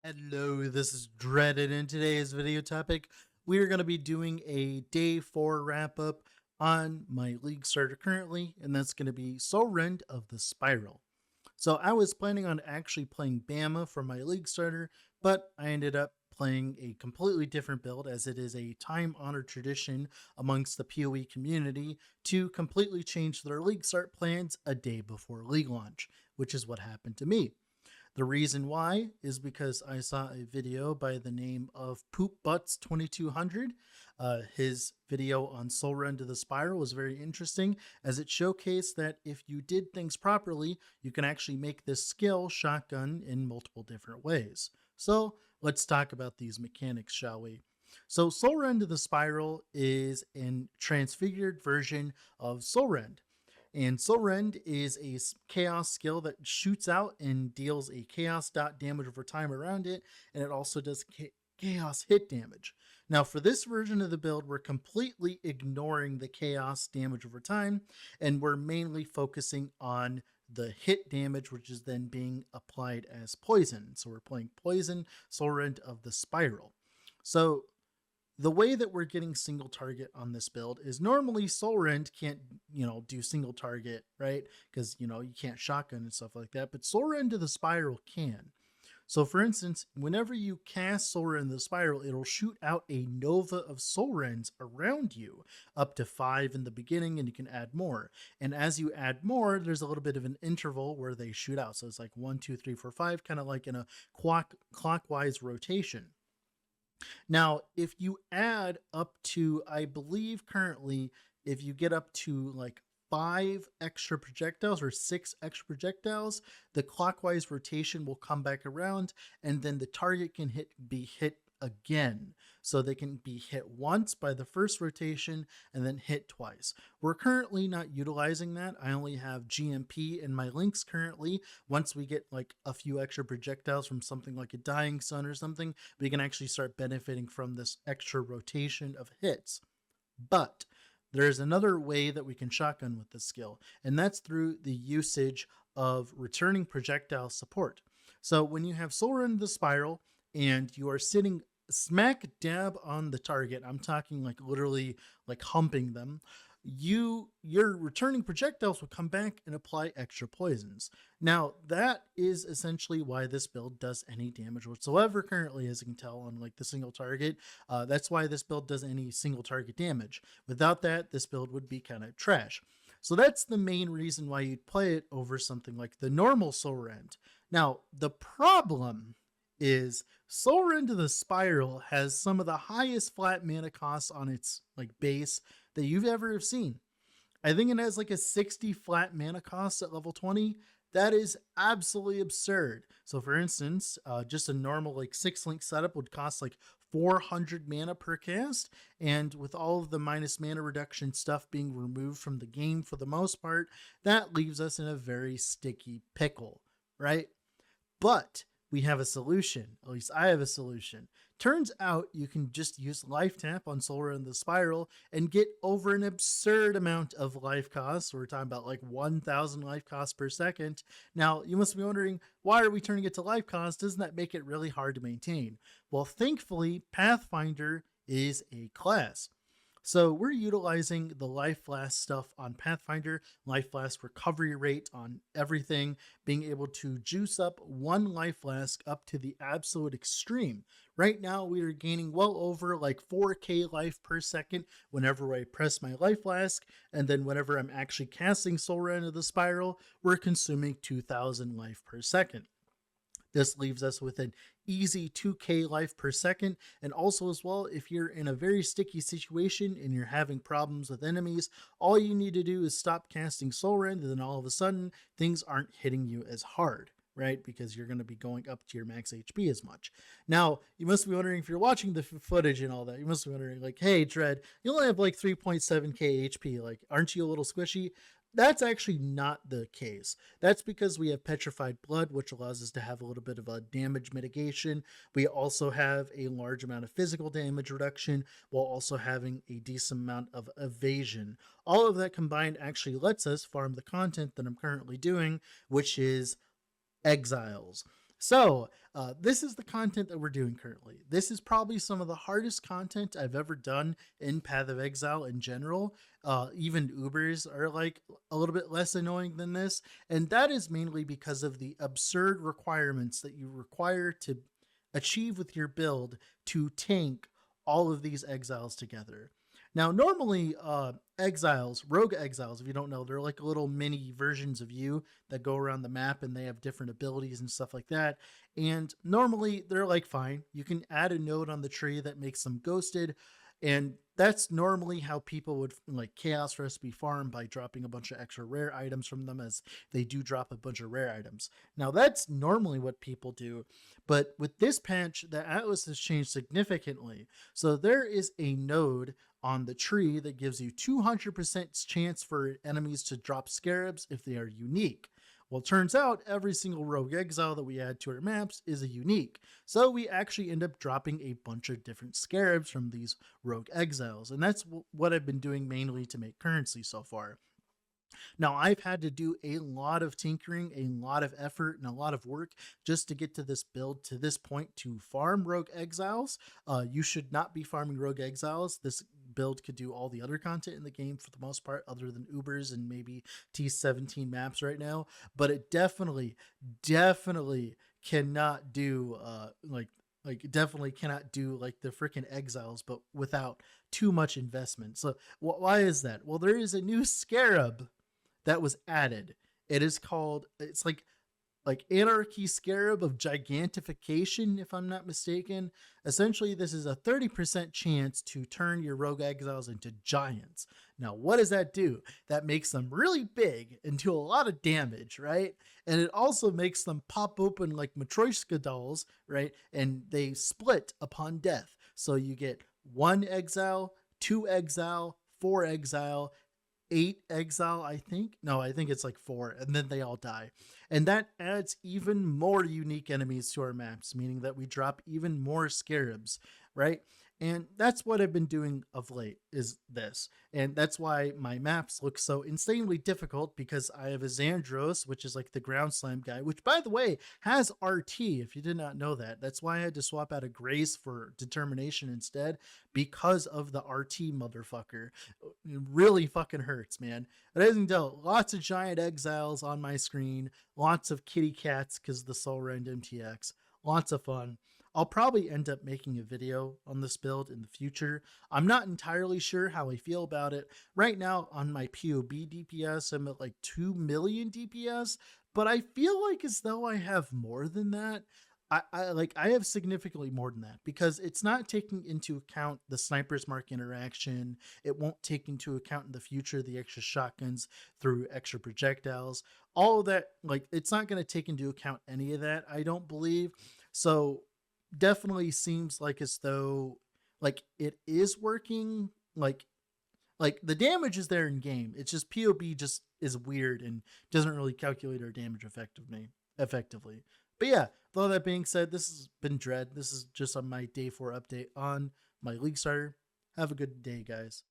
Hello, this is Dreaded. In today's video topic, we are going to be doing a day 4 wrap up on my league starter currently, and that's going to be Soulrend of the Spiral. So I was planning on actually playing Bama for my league starter, but I ended up playing a completely different build as it is a time-honored tradition amongst the PoE community to completely change their league start plans a day before league launch, which is what happened to me. The reason why is because I saw a video by the name of Poop Butts 2200. His video on Soulrend of the Spiral was very interesting as it showcased that if you did things properly, you can actually make this skill shotgun in multiple different ways. So let's talk about these mechanics, shall we? So Soulrend of the Spiral is a transfigured version of Soulrend. And Soulrend is a chaos skill that shoots out and deals a chaos dot damage over time around it, and it also does chaos hit damage. Now, for this version of the build, we're completely ignoring the chaos damage over time, and we're mainly focusing on the hit damage, which is then being applied as poison. So we're playing Poison Soulrend of the Spiral. So the way that we're getting single target on this build is normally Soulrend can't, do single target, right? Because, you can't shotgun and stuff like that, but Soulrend of the Spiral can. So for instance, whenever you cast Soulrend of the Spiral, it'll shoot out a nova of Soulrends around you, up to 5 in the beginning, and you can add more. And as you add more, there's a little bit of an interval where they shoot out. So it's like 1, 2, 3, 4, 5, kind of like in a clockwise rotation. Now, if you add up to, I believe currently, if you get up to like 5 extra projectiles or 6 extra projectiles, the clockwise rotation will come back around and then the target can be hit again. So they can be hit once by the first rotation and then hit twice. We're currently not utilizing that. I only have GMP in my links currently. Once we get like a few extra projectiles from something like a Dying Sun or something, we can actually start benefiting from this extra rotation of hits. But there's another way that we can shotgun with this skill, and that's through the usage of returning projectile support. So when you have Soulrend the Spiral and you are sitting smack dab on the target, I'm talking like literally like humping them, your returning projectiles will come back and apply extra poisons. Now that is essentially why this build does any damage whatsoever currently, as you can tell on like the single target. That's why this build does any single target damage. Without that, this build would be kind of trash. So that's the main reason why you'd play it over something like the normal Soulrend. Now the problem is Soulrend of the Spiral has some of the highest flat mana costs on its like base that you've ever seen. I think it has like a 60 flat mana cost at level 20. That is absolutely absurd. So for instance, just a normal like 6-link setup would cost like 400 mana per cast, and with all of the minus mana reduction stuff being removed from the game for the most part, that leaves us in a very sticky pickle, right? But we have a solution. At least I have a solution. Turns out you can just use life tap on Soulrend the Spiral and get over an absurd amount of life costs. We're talking about like 1,000 life costs per second. Now, you must be wondering, why are we turning it to life cost? Doesn't that make it really hard to maintain? Well, thankfully, Pathfinder is a class. So we're utilizing the Life Flask stuff on Pathfinder, Life Flask recovery rate on everything, being able to juice up 1 Life Flask up to the absolute extreme. Right now, we are gaining well over like 4k life per second whenever I press my Life Flask, and then whenever I'm actually casting Soulrend of the Spiral, we're consuming 2,000 life per second. This leaves us with an easy 2k life per second. And also as well, if you're in a very sticky situation and you're having problems with enemies, all you need to do is stop casting Soulrend, and then all of a sudden things aren't hitting you as hard, right? Because you're going to be going up to your max HP as much. Now, you must be wondering, if you're watching the footage and all that, you must be wondering like, hey, Dread, you only have like 3.7k HP. Like, aren't you a little squishy? That's actually not the case. That's because we have Petrified Blood, which allows us to have a little bit of a damage mitigation. We also have a large amount of physical damage reduction while also having a decent amount of evasion. All of that combined actually lets us farm the content that I'm currently doing, which is Exiles. So, this is the content that we're doing currently. This is probably some of the hardest content I've ever done in Path of Exile in general. Even Ubers are like a little bit less annoying than this. And that is mainly because of the absurd requirements that you require to achieve with your build to tank all of these exiles together. Now, normally, rogue exiles, if you don't know, they're like little mini versions of you that go around the map and they have different abilities and stuff like that. And normally, they're like fine. You can add a node on the tree that makes them ghosted. And that's normally how people would like chaos recipe farm by dropping a bunch of extra rare items from them, as they do drop a bunch of rare items. Now, that's normally what people do. But with this patch, the Atlas has changed significantly. So there is a node on the tree that gives you 200% chance for enemies to drop scarabs if they are unique. Well, it turns out every single rogue exile that we add to our maps is a unique. So we actually end up dropping a bunch of different scarabs from these rogue exiles. And that's what I've been doing mainly to make currency so far. Now, I've had to do a lot of tinkering, a lot of effort, and a lot of work just to get to this build to this point to farm Rogue Exiles. You should not be farming Rogue Exiles. This build could do all the other content in the game for the most part, other than Ubers and maybe T17 maps right now. But it definitely cannot do definitely cannot do like the freaking exiles, but without too much investment. So why is that? Well, there is a new scarab that was added. It is called, it's like Anarchy Scarab of Gigantification, if I'm not mistaken. Essentially, this is a 30% chance to turn your rogue exiles into giants. Now, what does that do? That makes them really big and do a lot of damage, right? And it also makes them pop open like Matryoshka dolls, right? And they split upon death. So you get one exile, two exile, four exile, eight exile, I think. No, I think it's like four, and then they all die. And that adds even more unique enemies to our maps, meaning that we drop even more scarabs, right? And that's what I've been doing of late, is this. And that's why my maps look so insanely difficult, because I have a Xandros, which is like the ground slam guy, which by the way has RT, if you did not know that. That's why I had to swap out a Grace for Determination instead, because of the RT motherfucker. It really fucking hurts, man. But as you can tell, lots of giant exiles on my screen, lots of kitty cats because the Soulrend MTX, lots of fun. I'll probably end up making a video on this build in the future. I'm not entirely sure how I feel about it. Right now on my PoB DPS, I'm at like 2 million DPS, but I feel like as though I have more than that. I have significantly more than that, because it's not taking into account the sniper's mark interaction. It won't take into account in the future the extra shotguns through extra projectiles. All of that, like, it's not going to take into account any of that, I don't believe. So definitely seems like as though like it is working. Like the damage is there in game. It's just POB just is weird and doesn't really calculate our damage effectively. But yeah, with all that being said, this has been Dread. This is just on my day 4 update on my League Starter. Have a good day, guys.